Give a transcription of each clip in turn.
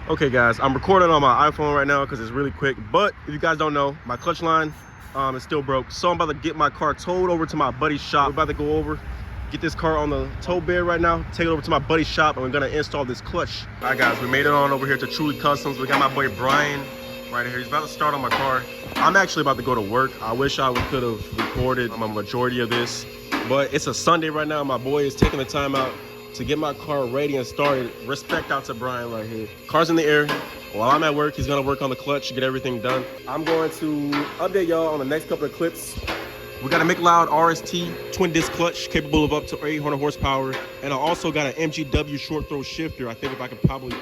Okay guys, I'm recording on my iPhone right now because it's really quick, but if you guys don't know, my clutch line is still broke. So I'm about to get my car towed over to my buddy's shop. We're about to go over, get this car on the tow bed right now, take it over to my buddy's shop, and we're gonna install this clutch. All right guys, we made it on over here to Truly Customs. We got my boy Bryan right here. He's about to start on my car. I'm actually about to go to work. I wish I could have recorded a majority of this, but it's a Sunday right now. My boy is taking the time out to get my car ready and started. Respect out to Bryan right here. Car's in the air. While I'm at work, he's gonna work on the clutch, get everything done. I'm going to update y'all on the next couple of clips. We got a McLeod RST Twin Disc Clutch, capable of up to 800 horsepower. And I also got an MGW Short Throw Shifter. I think if I could probably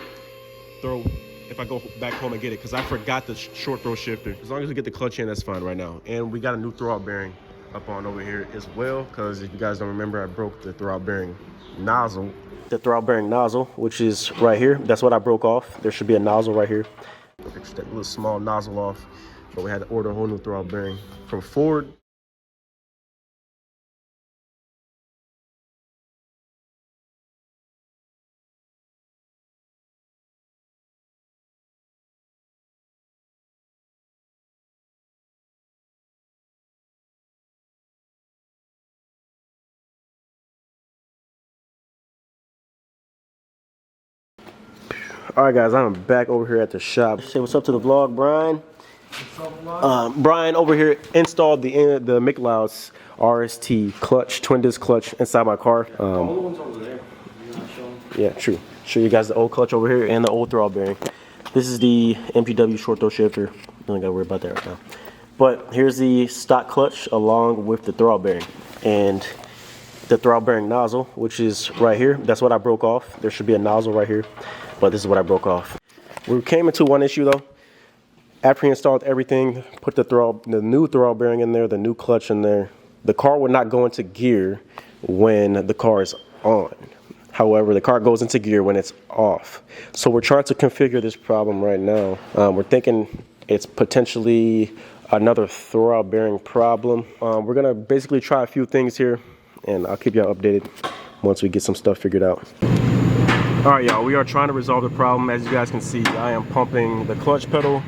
throw, if I go back home and get it, because I forgot the Short Throw Shifter. As long as we get the clutch in, that's fine right now. And we got a new throwout bearing up on over here as well, because if you guys don't remember, I broke the throwout bearing nozzle. The throwout bearing nozzle, which is right here, that's what I broke off. There should be a nozzle right here. Fix that little small nozzle off, but we had to order a whole new throwout bearing from Ford. All right guys, I'm back over here at the shop. Say what's up to the vlog, Bryan. What's up, vlog? Bryan over here installed the McLeod's RST clutch, twin disc clutch inside my car. The old one's over there. Yeah, true. Show you guys the old clutch over here and the old throwout bearing. This is the MGW Short Throw Shifter. Don't gotta worry about that right now. But here's the stock clutch along with the throwout bearing and the throwout bearing nozzle, which is right here. That's what I broke off. There should be a nozzle right here, but this is what I broke off. We came into one issue though. After he installed everything, put the new throwout bearing in there, the new clutch in there, the car would not go into gear when the car is on. However, the car goes into gear when it's off. So we're trying to configure this problem right now. We're thinking it's potentially another throwout bearing problem. We're gonna basically try a few things here, and I'll keep y'all updated once we get some stuff figured out. All right, y'all, we are trying to resolve the problem. As you guys can see, I am pumping the clutch pedal,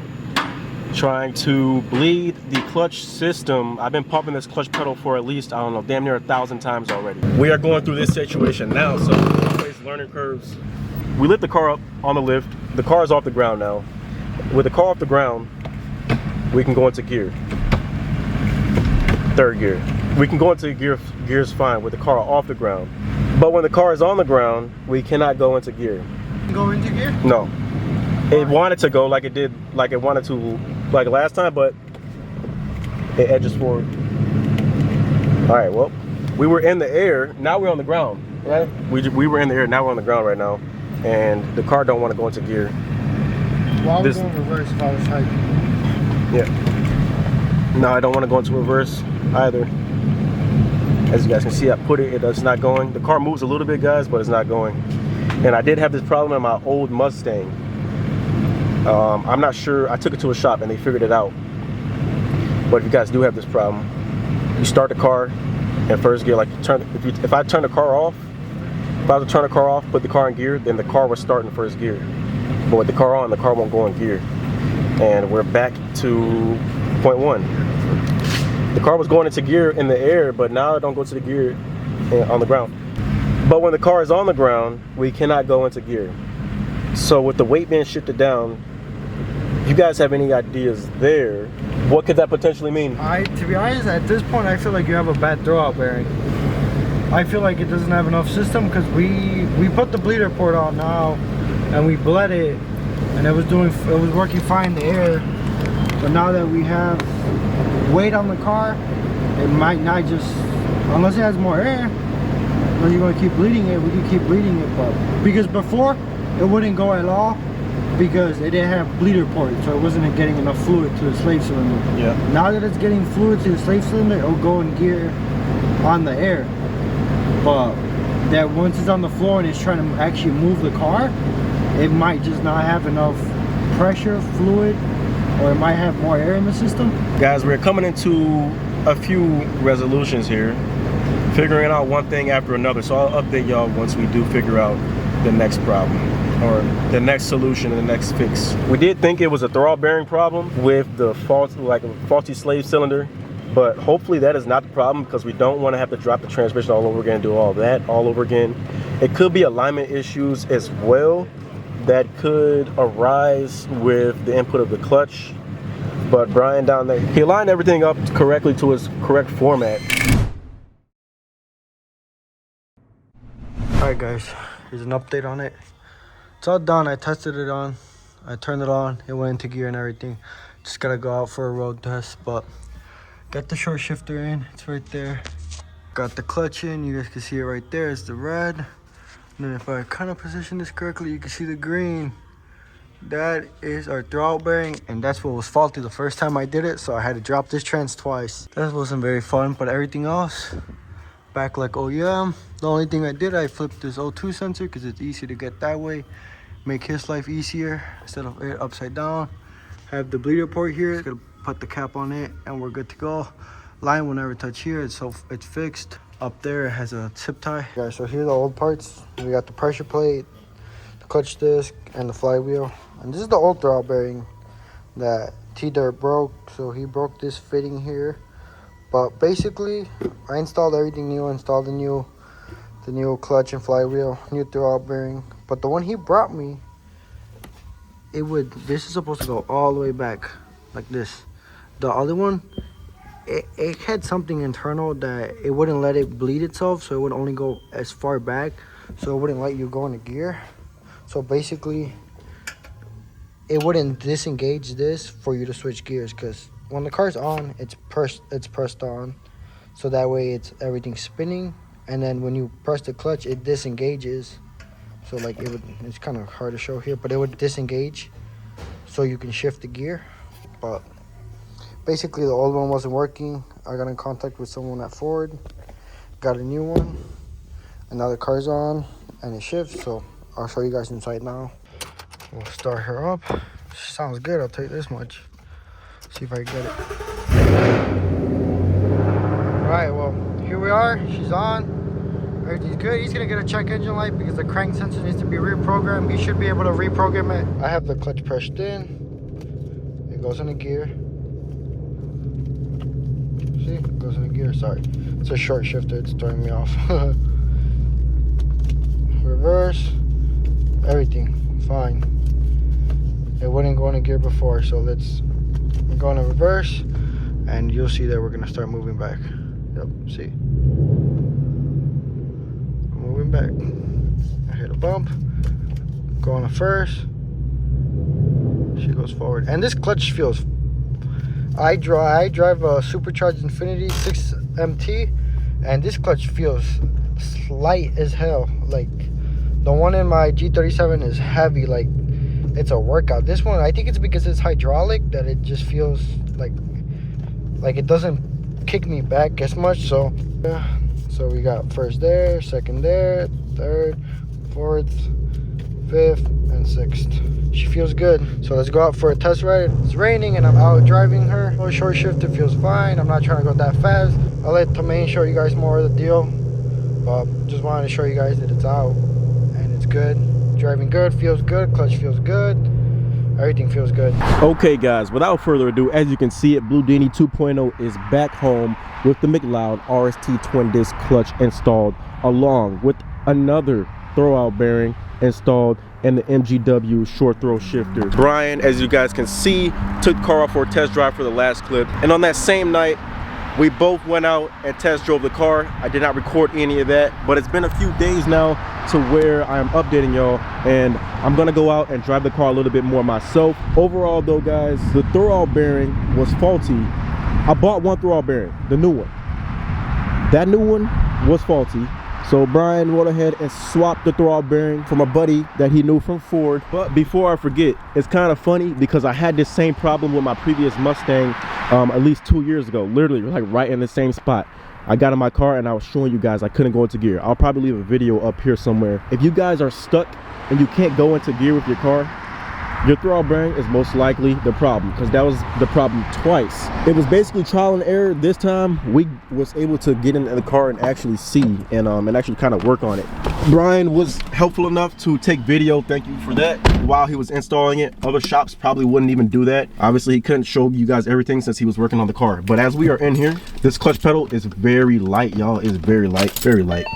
trying to bleed the clutch system. I've been pumping this clutch pedal for at least, I don't know, damn near 1,000 times already. We are going through this situation now, so always learning curves. We lift the car up on the lift. The car is off the ground now. With the car off the ground, we can go into gear. Third gear. We can go into gears fine with the car off the ground. But when the car is on the ground, we cannot go into gear. Go into gear? No. It wanted to go like it did, like it wanted to, like last time, but it edges forward. All right, well, we were in the air, now we're on the ground, right? We were in the air, now we're on the ground right now, and the car don't want to go into gear. Why would we go in reverse if I was hiking? Yeah. No, I don't want to go into reverse either. As you guys can see, I put it, it's not going. The car moves a little bit, guys, but it's not going. And I did have this problem in my old Mustang. I'm not sure, I took it to a shop and they figured it out. But if you guys do have this problem, you start the car in first gear, like if I turn the car off, if I was to turn the car off, put the car in gear, then the car would start in first gear. But with the car on, the car won't go in gear. And we're back to point one. The car was going into gear in the air, but now it don't go to the gear on the ground. But when the car is on the ground, we cannot go into gear. So with the weight being shifted down, if you guys have any ideas there, what could that potentially mean? To be honest, at this point, I feel like you have a bad throwout bearing. I feel like it doesn't have enough system, because we put the bleeder port on now, and we bled it, and it was working fine in the air. But now that we have weight on the car, it might not just, unless it has more air, then you're going to keep bleeding it. We can keep bleeding it, but because before it wouldn't go at all because it didn't have bleeder port, so it wasn't getting enough fluid to the slave cylinder. Yeah. Now that it's getting fluid to the slave cylinder, it'll go in gear on the air. But that once it's on the floor and it's trying to actually move the car, it might just not have enough pressure, fluid, or it might have more air in the system. Guys, we're coming into a few resolutions here, figuring out one thing after another. So I'll update y'all once we do figure out the next problem. or the next solution and the next fix. We did think it was a throwout bearing problem with the faulty slave cylinder, but hopefully that is not the problem, because we don't want to have to drop the transmission all over again and do all that all over again. It could be alignment issues as well that could arise with the input of the clutch. But Bryan down there, he aligned everything up correctly to its correct format. Alright guys, here's an update on it. It's all done. I tested it on. I turned it on. It went into gear and everything. Just gotta go out for a road test. But got the short shifter in. It's right there. Got the clutch in. You guys can see it right there. It's the red. And then if I kind of position this correctly, you can see the green. That is our throwout bearing, and that's what was faulty the first time I did it. So I had to drop this trans twice. That wasn't very fun, but everything else back like OEM. The only thing I did, I flipped this O2 sensor because it's easier to get that way. Make his life easier instead of it upside down. Have the bleeder port here. Just gonna put the cap on it and we're good to go. Line will never touch here. It's fixed. Up there it has a zip tie. Guys, so here are the old parts. We got the pressure plate, the clutch disc, and the flywheel. And this is the old throwout bearing that Tdurrgt broke. So he broke this fitting here. But basically, I installed everything new. Installed the new clutch and flywheel, new throwout bearing. But the one he brought me, this is supposed to go all the way back like this. The other one, it had something internal that it wouldn't let it bleed itself, so it would only go as far back, so it wouldn't let you go into gear. So basically, it wouldn't disengage this for you to switch gears, because when the car's on, it's pressed on, so that way everything's spinning, and then when you press the clutch, it disengages. So like it's kind of hard to show here, but it would disengage so you can shift the gear. But basically the old one wasn't working. I got in contact with someone at Ford, got a new one, and now the car's on and it shifts. So I'll show you guys inside now. We'll start her up. She sounds good, I'll tell you this much. See if I can get it. Alright, well, here we are. She's on. Everything's good. He's gonna get a check engine light because the crank sensor needs to be reprogrammed. He should be able to reprogram it. I have the clutch pressed in. It goes into gear. See? It goes into gear. Sorry. It's a short shifter. It's throwing me off. Reverse. Everything. Fine. It wouldn't go into gear before, so let's go into reverse, and you'll see that we're gonna start moving back. Yep, see. Moving back. I hit a bump. Go on a first. She goes forward. And this clutch feels. I drive a supercharged Infinity 6MT, and this clutch feels light as hell. Like the one in my G37 is heavy. Like it's a workout. This one, I think it's because it's hydraulic that it just feels like it doesn't kick me back as much. So yeah. So we got first there, second there, third, fourth, fifth, and sixth. She feels good. So let's go out for a test ride. It's raining and I'm out driving her. Oh, short shift, it feels fine. I'm not trying to go that fast. I'll let Tomaine show you guys more of the deal. But just wanted to show you guys that it's out and it's good. Driving good, feels good, clutch feels good. Everything feels good. Okay guys, without further ado, as you can see it, BLUDINI 2.0 is back home with the McLeod RST Twin Disc Clutch installed, along with another throwout bearing installed in the MGW Short Throw Shifter. Bryan, as you guys can see, took the car out for a test drive for the last clip, and on that same night we both went out and test drove the car. I did not record any of that, but it's been a few days now to where I'm updating y'all, and I'm gonna go out and drive the car a little bit more myself. Overall though guys, the throwout bearing was faulty. I bought one throwout bearing, the new one. That new one was faulty. So Bryan went ahead and swapped the throwout bearing from a buddy that he knew from Ford. But before I forget, it's kind of funny because I had this same problem with my previous Mustang at least 2 years ago, literally like right in the same spot. I got in my car and I was showing you guys I couldn't go into gear. I'll probably leave a video up here somewhere. If you guys are stuck and you can't go into gear with your car, your throwout bearing is most likely the problem, because that was the problem twice. It was basically trial and error. This time we was able to get into the car and actually see and actually kind of work on it. Bryan was helpful enough to take video, thank you for that, while he was installing it. Other shops probably wouldn't even do that. Obviously he couldn't show you guys everything since he was working on the car. But as we are in here, this clutch pedal is very light, y'all. It's very light, very light.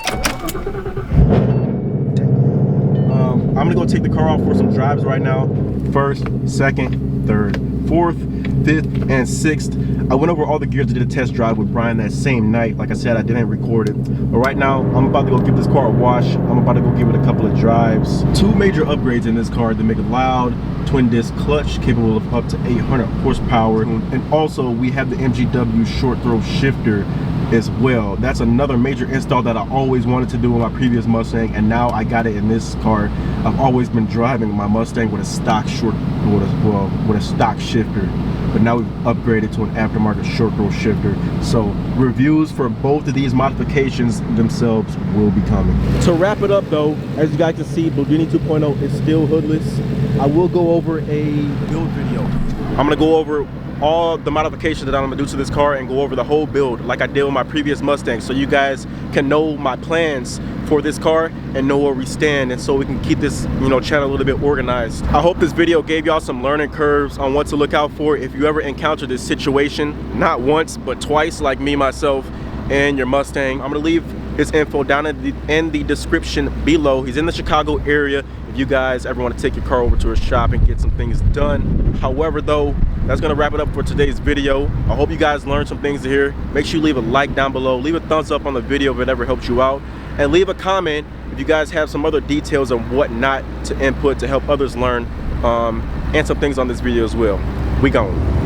I'm gonna go take the car off for some drives right now. First, second, third, fourth, fifth, and sixth. I went over all the gears, did a test drive with Bryan that same night. Like I said, I didn't record it. But right now, I'm about to go give this car a wash. I'm about to go give it a couple of drives. Two major upgrades in this car: the McLeod Twin Disc Clutch, capable of up to 800 horsepower. And also, we have the MGW Short Throw Shifter as well. That's another major install that I always wanted to do in my previous Mustang, and now I got it in this car. I've always been driving my Mustang with a stock with a stock shifter, but now we've upgraded to an aftermarket short throw shifter. So reviews for both of these modifications themselves will be coming. To wrap it up though, as you guys can see, BLUDINI 2.0 is still hoodless. I will go over a build video. I'm gonna go over all the modifications that I'm gonna do to this car and go over the whole build like I did with my previous Mustang, so you guys can know my plans for this car and know where we stand, and so we can keep this, you know, channel a little bit organized. I hope this video gave y'all some learning curves on what to look out for if you ever encounter this situation, not once but twice like me myself and your Mustang. I'm gonna leave his info down in the description below. He's in the Chicago area if you guys ever want to take your car over to a shop and get some things done. However though, that's gonna wrap it up for today's video. I hope you guys learned some things here. Make sure you leave a like down below, leave a thumbs up on the video if it ever helped you out, and leave a comment if you guys have some other details on what not to input to help others learn, and some things on this video as well. We gone.